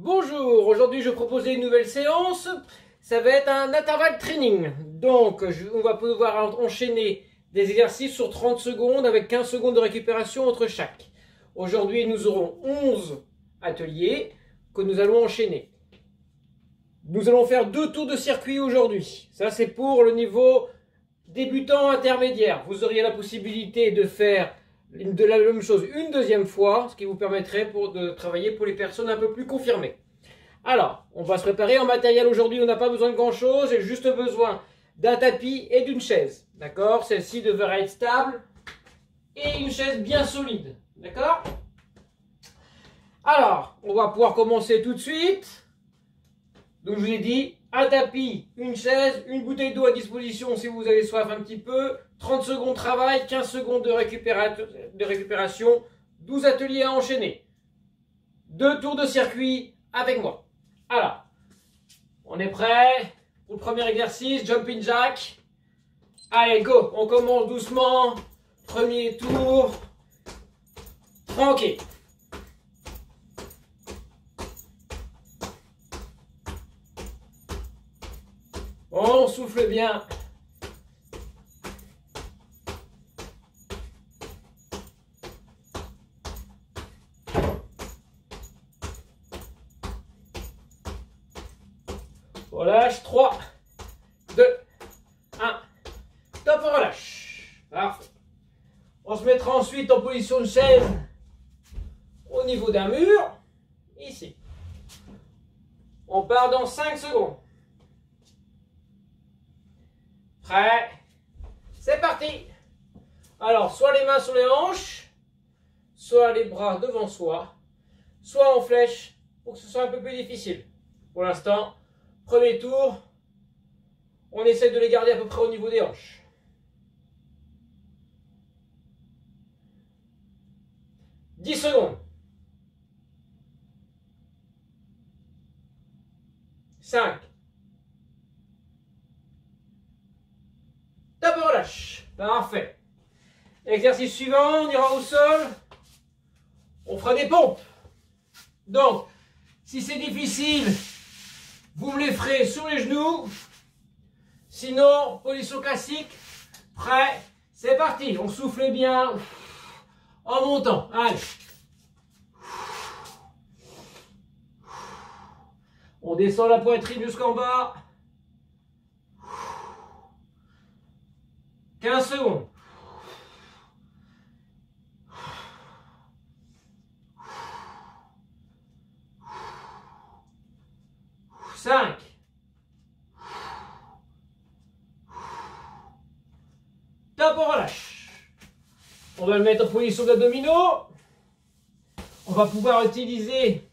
Bonjour, aujourd'hui je proposais une nouvelle séance, ça va être un intervalle training. Donc on va pouvoir enchaîner des exercices sur 30 secondes avec 15 secondes de récupération entre chaque. Aujourd'hui nous aurons 11 ateliers que nous allons enchaîner. Nous allons faire 2 tours de circuit aujourd'hui. Ça c'est pour le niveau débutant intermédiaire. Vous auriez la possibilité de faire de la même chose une deuxième fois, ce qui vous permettrait de travailler pour les personnes un peu plus confirmées. Alors, on va se préparer en matériel aujourd'hui, on n'a pas besoin de grand chose, j'ai juste besoin d'un tapis et d'une chaise. D'accord? Celle-ci devra être stable et une chaise bien solide. D'accord? Alors, on va pouvoir commencer tout de suite. Donc je vous ai dit, un tapis, une chaise, une bouteille d'eau à disposition si vous avez soif un petit peu, 30 secondes de travail, 15 secondes de récupération, 12 ateliers à enchaîner. 2 tours de circuit avec moi. Alors, on est prêt pour le premier exercice, jumping jack. Allez, go, on commence doucement. Premier tour, tranquille. On souffle bien. Relâche, 3, 2, 1. Top, on relâche. Parfait. On se mettra ensuite en position de chaise au niveau d'un mur. Ici. On part dans 5 secondes. Prêt? C'est parti! Alors, soit les mains sur les hanches, soit les bras devant soi, soit en flèche pour que ce soit un peu plus difficile. Pour l'instant, premier tour, on essaie de les garder à peu près au niveau des hanches. « 10 secondes. 5. Top, relâche. Parfait. Exercice suivant, on ira au sol. On fera des pompes. Donc, si c'est difficile, vous me les ferez sur les genoux. Sinon, position classique. Prêt, c'est parti. On souffle bien en montant. Allez. On descend la poitrine jusqu'en bas. 15 secondes. 5. Top, on relâche. On va le mettre en position d'abdominaux. On va pouvoir utiliser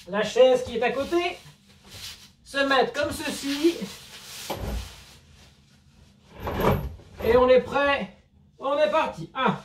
la chaise qui est à côté. Se mettre comme ceci. Et on est prêt. On est parti. 1.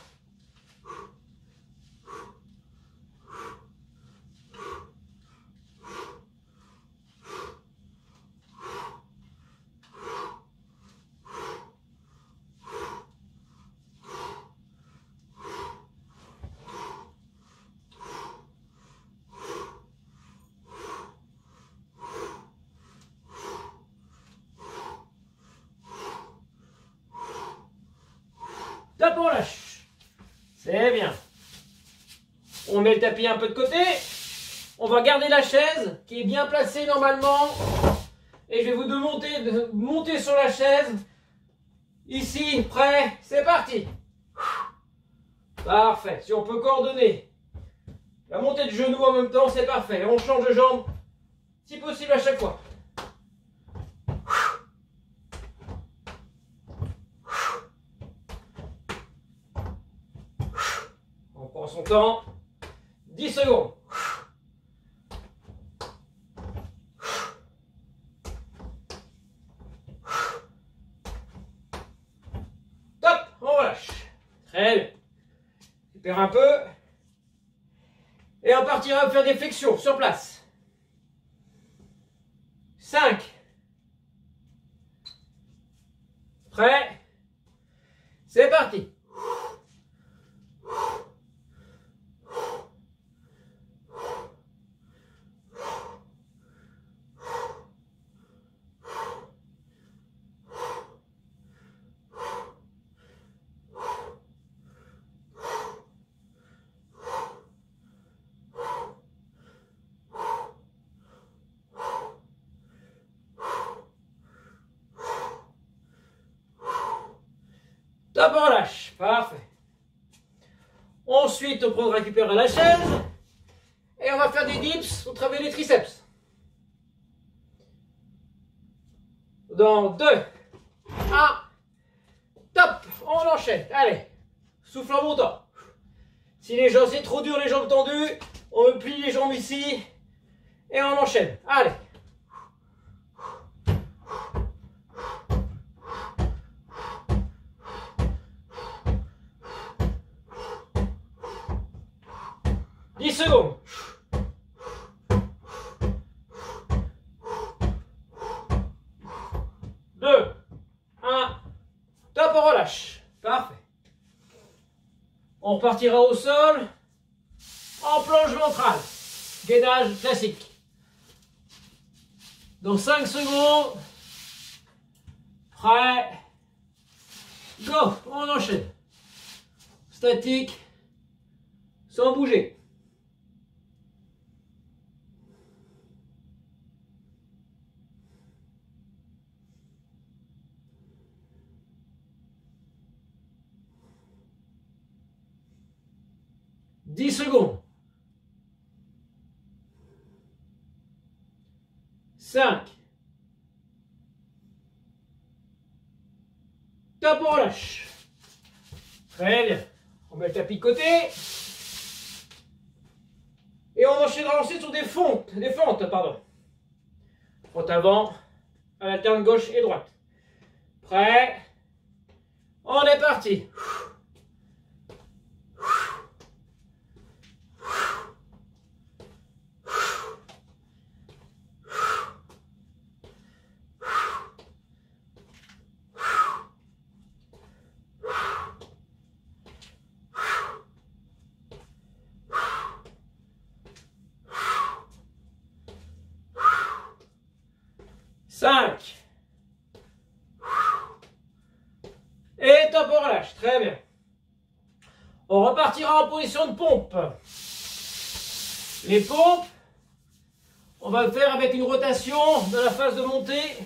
'Top, on lâche. C'est bien. On met le tapis un peu de côté. On va garder la chaise qui est bien placée normalement. Et je vais vous demander de monter sur la chaise. Ici, prêt, c'est parti. Parfait. Si on peut coordonner la montée de genoux en même temps, c'est parfait. On change de jambe, si possible à chaque fois. On prend son temps. 10 secondes. Top, on relâche. Très bien. Récupère un peu. Et on partira faire des flexions sur place. 5. Prêt? C'est parti. 4, Top, on relâche. Parfait. Ensuite, on prend récupérer la chaise. Et on va faire des dips au travers des triceps. Dans 2, 1, top, on enchaîne. Allez, souffle en montant. Si les jambes, c'est trop dur, les jambes tendues, on plie les jambes ici et on enchaîne. Allez. Dix secondes. 2, 1, top, on relâche. Parfait. On repartira au sol en planche ventrale. Gainage classique. Dans 5 secondes. Prêt. Go, on enchaîne. Statique, sans bouger. Dix secondes. 5. Top, on relâche. Très bien. On met le tapis de côté. Et on enchaînera ensuite sur des fentes, pardon. Fente avant, à l'alterne gauche et droite. Prêt. On est parti. Cinq. Et top, on relâche. Très bien. On repartira en position de pompe. Les pompes, on va le faire avec une rotation dans la phase de montée.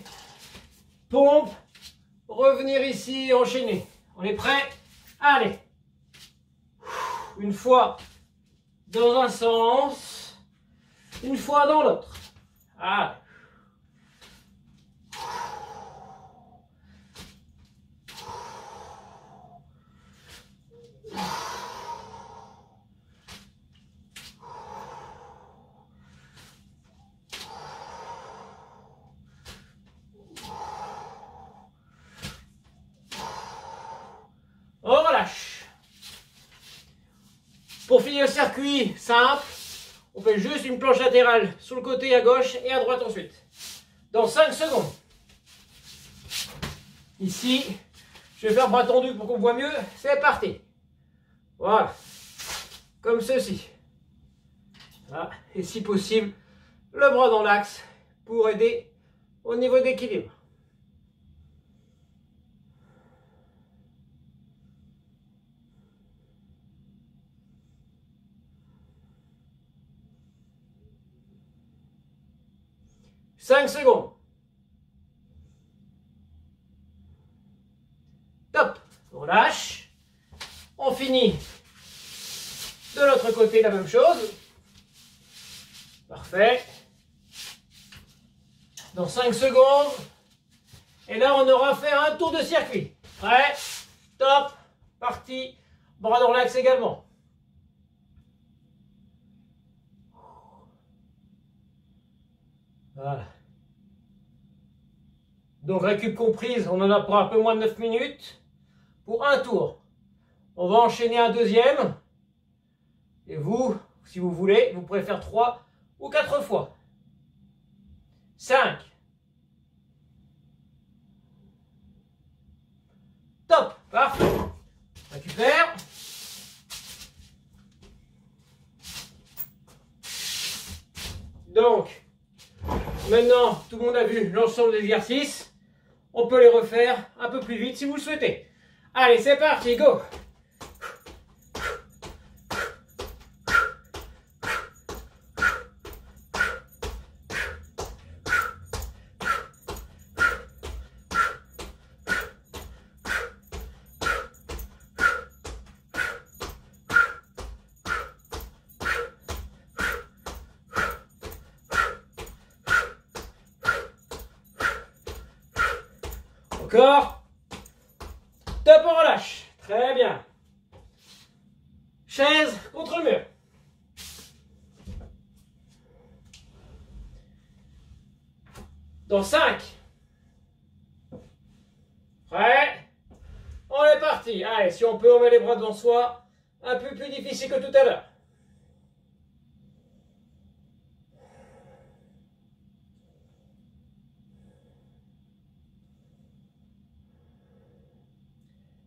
Pompe, revenir ici et enchaîner. On est prêt? Allez. Une fois dans un sens, une fois dans l'autre. Allez. On relâche. Pour finir le circuit simple, on fait juste une planche latérale sur le côté à gauche et à droite ensuite. Dans 5 secondes. Ici, je vais faire bras tendu pour qu'on voit mieux. C'est parti. Voilà. Comme ceci. Voilà. Et si possible, le bras dans l'axe pour aider au niveau d'équilibre. Cinq secondes. Top. On relâche. On finit de l'autre côté la même chose. Parfait. Dans 5 secondes. Et là, on aura fait un tour de circuit. Prêt. Top. Parti. Bras dans l'axe également. Voilà. Donc récup comprise, on en a pour un peu moins de 9 minutes pour un tour. On va enchaîner un deuxième. Et vous, si vous voulez, vous pourrez faire 3 ou 4 fois. 5. Top, parfait. Récupère. Donc, maintenant, tout le monde a vu l'ensemble des exercices. On peut les refaire un peu plus vite si vous le souhaitez. Allez, c'est parti, go! Encore. Top, on relâche. Très bien. Chaise contre le mur. Dans 5. Prêt. On est parti. Allez, si on peut, on met les bras devant soi. Un peu plus difficile que tout à l'heure.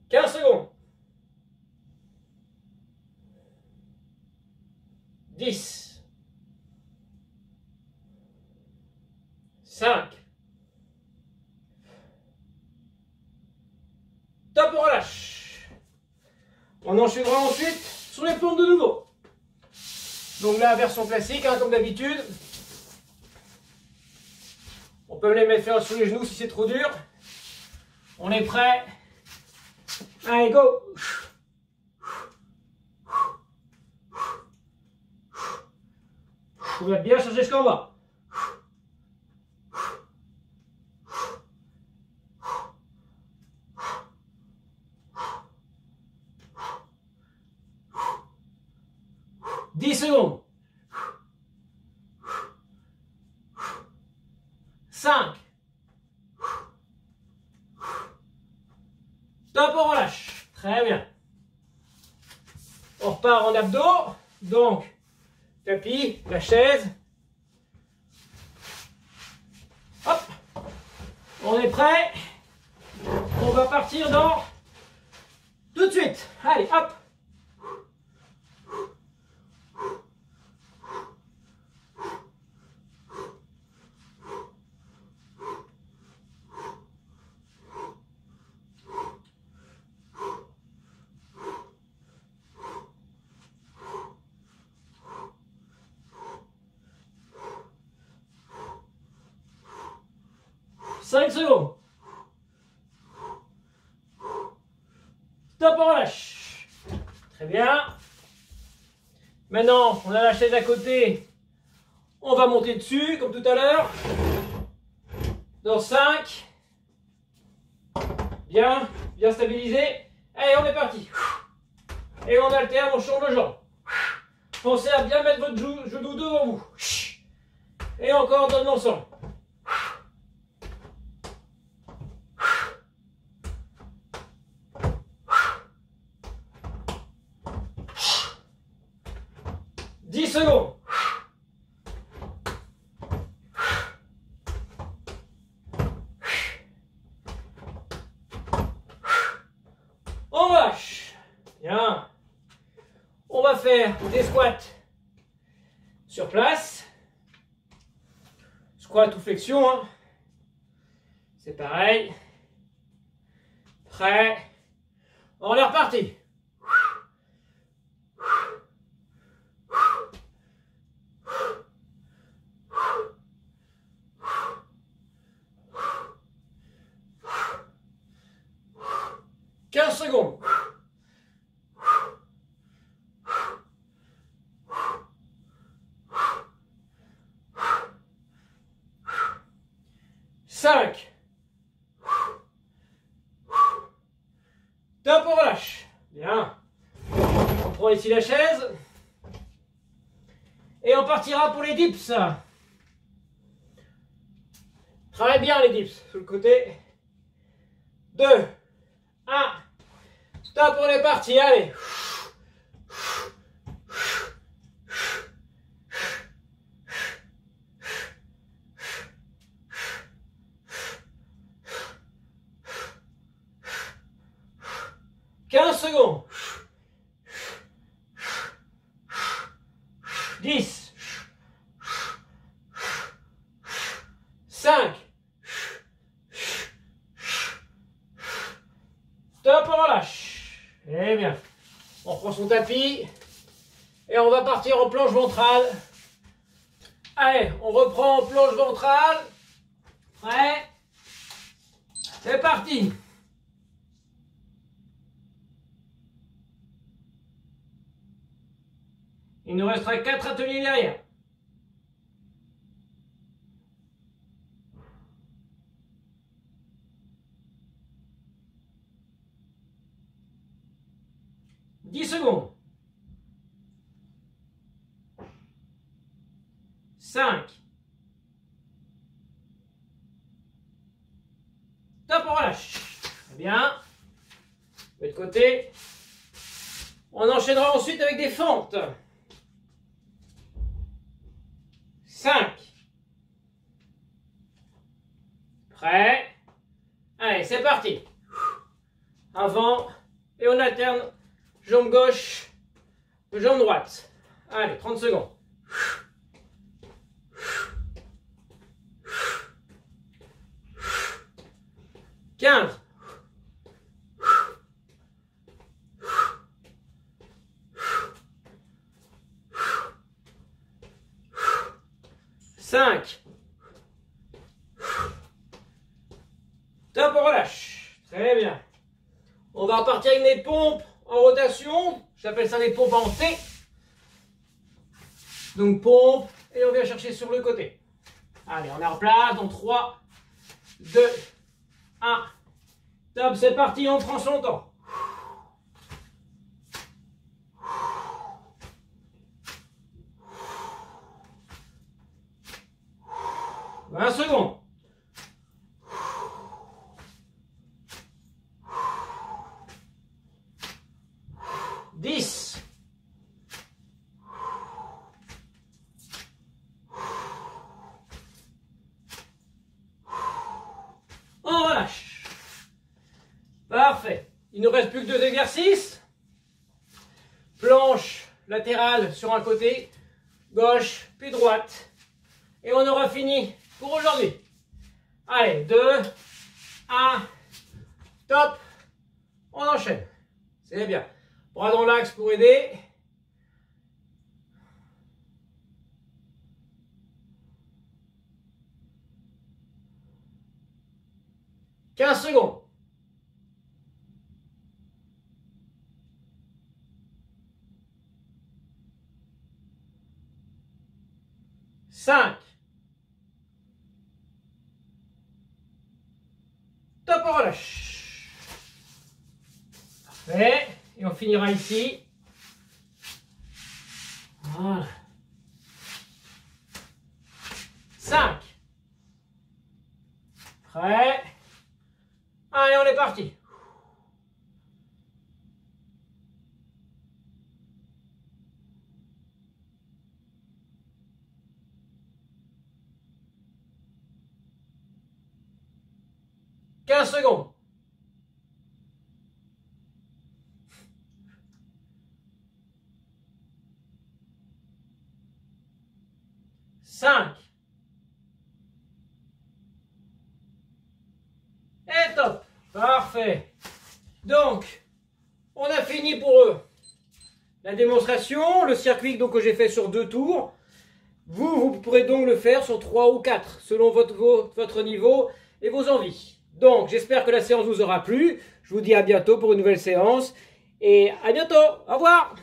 « 15 secondes. 10. 5. Top, on relâche. On enchaînera ensuite sur les pompes de nouveau. Donc là, version classique, hein, comme d'habitude. On peut les mettre sur les genoux si c'est trop dur. On est prêt. Allez, go. On va bien chercher ce qu'on va. « 10 secondes. 5. Top, on relâche. Très bien. On repart en abdos. Donc, tapis, la chaise. Hop. On est prêt. On va partir dans... Tout de suite. Allez, hop. Cinq secondes. Stop, on relâche. Très bien. Maintenant, on a la chaise à côté. On va monter dessus, comme tout à l'heure. Dans 5. Bien, bien stabilisé. Allez, on est parti. Et on alterne, on change de jambe. Pensez à bien mettre votre genou devant vous. Et encore, donne l'ensemble. Secondes. On lâche. Bien. On va faire des squats sur place. Squat ou flexion. Hein. C'est pareil. Prêt. On est reparti. 15 secondes. 5. Top, on relâche. Bien. On prend ici la chaise. Et on partira pour les dips. Travaille bien les dips. Sur le côté. 2. 1. Stop, on est parti. Allez. Secondes. 10. 5. Stop, on relâche. Eh bien, on reprend son tapis et on va partir en planche ventrale. Allez, on reprend en planche ventrale. Prêt? C'est parti. Il nous restera 4 ateliers derrière. 10 secondes. 5. Top, on relâche. Très bien. De l'autre côté. On enchaînera ensuite avec des fentes. 5. Prêt. Allez, c'est parti. Avant. Et on alterne jambe gauche, jambe droite. Allez, 30 secondes. 15. 5. Top, on relâche. Très bien. On va repartir avec des pompes en rotation. J'appelle ça des pompes en T. Donc pompe et on vient chercher sur le côté. Allez, on est en place dans 3, 2, 1. Top, c'est parti, on prend son temps. 20 secondes. 10. 'On relâche. Parfait. Il ne nous reste plus que 2 exercices. Planche latérale sur un côté, gauche puis droite. Et on aura fini pour aujourd'hui. Allez, 2, 1, top. On enchaîne. C'est bien. Bras dans l'axe pour aider. « 15 secondes. 5. Top, on relâche. Parfait. Et on finira ici. Voilà. 5. Prêt. Allez, on est parti. « 15 secondes. 5. Et top. Parfait. Donc, on a fini pour eux. La démonstration, le circuit donc, que j'ai fait sur 2 tours. Vous pourrez donc le faire sur 3 ou 4, selon votre niveau et vos envies. Donc, j'espère que la séance vous aura plu. Je vous dis à bientôt pour une nouvelle séance. Et à bientôt. Au revoir.